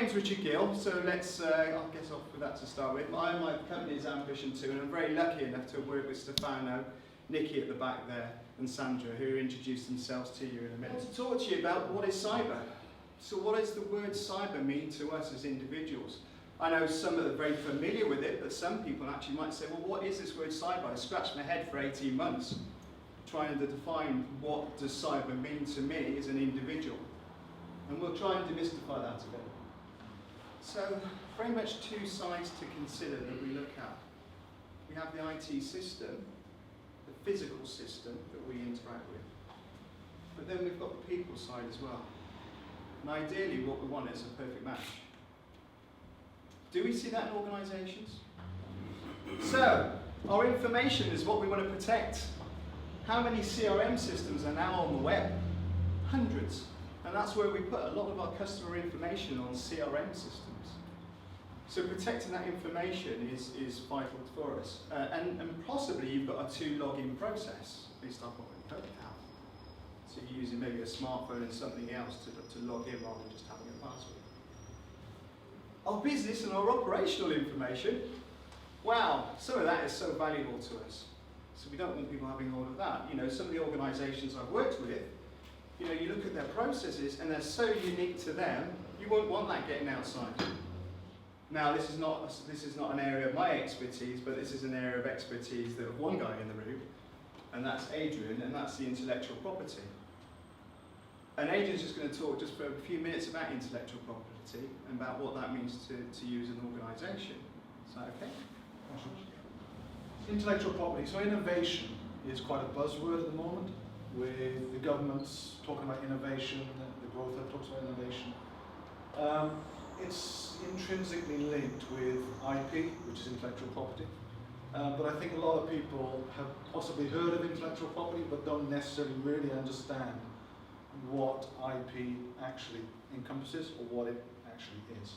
name's Richard Gill, so let's, I'll get off with that to start with. My company is Ambition 2, and I'm very lucky enough to work with Stefano, Nikki at the back there, and Sandra, who introduced themselves to you in a minute. I want to talk to you about what is cyber. So what does the word cyber mean to us as individuals? I know some are very familiar with it, but some people actually might say, well, what is this word cyber? I scratched my head for 18 months trying to define what does cyber mean to me as an individual. And we'll try and demystify that a bit. So, very much two sides to consider that we look at. We have the IT system, the physical system that we interact with. But then we've got the people side as well. And ideally what we want is a perfect match. Do we see that in organisations? So, our information is what we want to protect. How many CRM systems are now on the web? Hundreds. And that's where we put a lot of our customer information on CRM systems. So protecting that information is vital for us. And possibly you've got a 2 login process, at least I've got it out. So you're using maybe a smartphone and something else to log in rather than just having a password. Our business and our operational information, wow, some of that is so valuable to us. So we don't want people having hold of that. You know, some of the organisations I've worked with, you know, you look at their processes and they're so unique to them, you won't want that getting outside. Now, this is not an area of my expertise, but this is an area of expertise of one guy in the room, and that's Adrian, and that's the intellectual property. And Adrian's just going to talk just for a few minutes about intellectual property and about what that means to you as an organisation. Is that okay? Intellectual property. So innovation is quite a buzzword at the moment, with the governments talking about innovation, the growth that talks about innovation. It's intrinsically linked with IP, which is intellectual property. But I think a lot of people have possibly heard of intellectual property, but don't necessarily really understand what IP actually encompasses or what it actually is.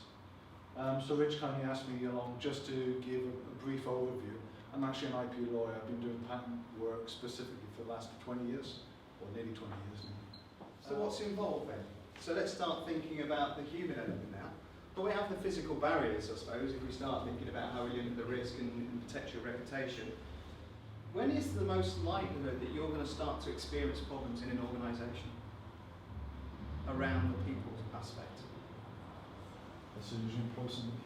So Rich kindly asked me along just to give a brief overview. I'm actually an IP lawyer. I've been doing patent work specifically for the last 20 years, or nearly 20 years now. So what's involved then? So let's start thinking about the human element now. But we have the physical barriers, I suppose, if we start thinking about how we limit the risk and protect your reputation. When is the most likelihood that you're going to start to experience problems in an organisation around the people aspect? As soon as you employ somebody.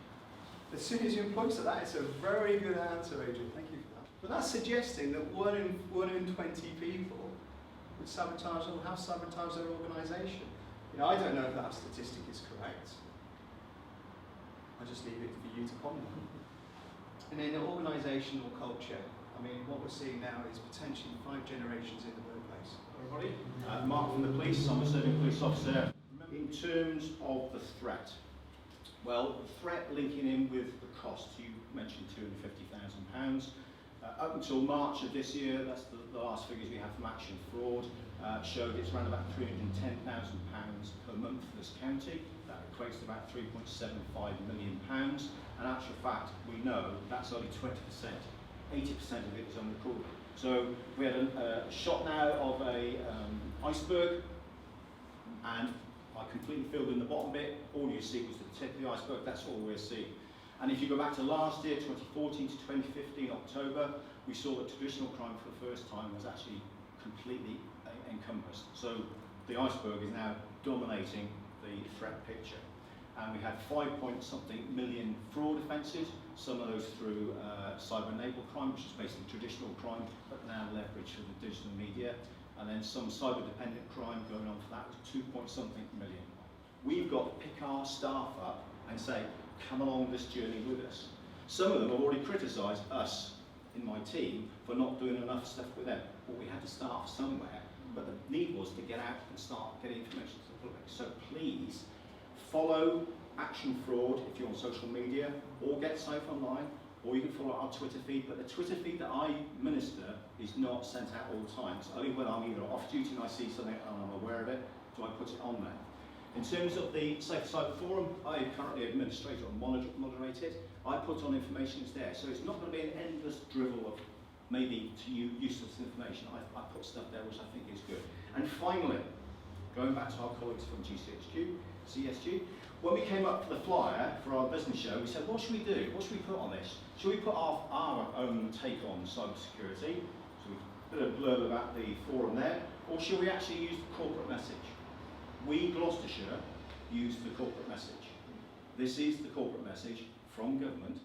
As soon as you employ somebody. That is a very good answer, Adrian. Thank you for that. But that's suggesting that one in 20 people would sabotage or have sabotaged their organisation. You know, I don't know if that statistic is correct. I just leave it for you to comment. And in organisational culture, I mean, what we're seeing now is potentially 5 generations in the workplace. Everybody, Mark from the police. I'm a serving police officer. In terms of the threat, well, the threat linking in with the cost, you mentioned £250,000. Up until March of this year, that's the last figures we have from Action Fraud, showed it's around about £310,000 per month for this county. That equates to about £3.75 million. And actual fact, we know that's only 20%. 80% of it is unrecorded. So we had a shot now of a iceberg, and I completely filled in the bottom bit. All you see was the tip of the iceberg. That's all we're seeing. And if you go back to last year, 2014 to 2015, October, we saw that traditional crime for the first time was actually completely encompassed. So the iceberg is now dominating the threat picture. And we had 5-point-something million fraud offences, some of those through cyber-enabled crime, which is basically traditional crime, but now leveraged through the digital media. And then some cyber-dependent crime going on for that was 2-point-something million. We've got to pick our staff up and say, come along this journey with us. Some of them have already criticised us in my team for not doing enough stuff with them. But we had to start somewhere, but the need was to get out and start getting information to the public. So please follow Action Fraud if you're on social media, or get safe online, or you can follow our Twitter feed. But the Twitter feed that I minister is not sent out all the time. It's only when I'm either off duty and I see something and I'm aware of it, do I put it on there. In terms of the Safer Cyber Forum, I currently administrate or moderate it. I put on information that's there, so it's not going to be an endless drivel of maybe to you useless information. I put stuff there which I think is good. And finally, going back to our colleagues from CSG, when we came up for the flyer for our business show, we said, what should we do? What should we put on this? Should we put our own take on cybersecurity? So we put a blurb about the forum there, or should we actually use the corporate message? We, Gloucestershire, use the corporate message. This is the corporate message from government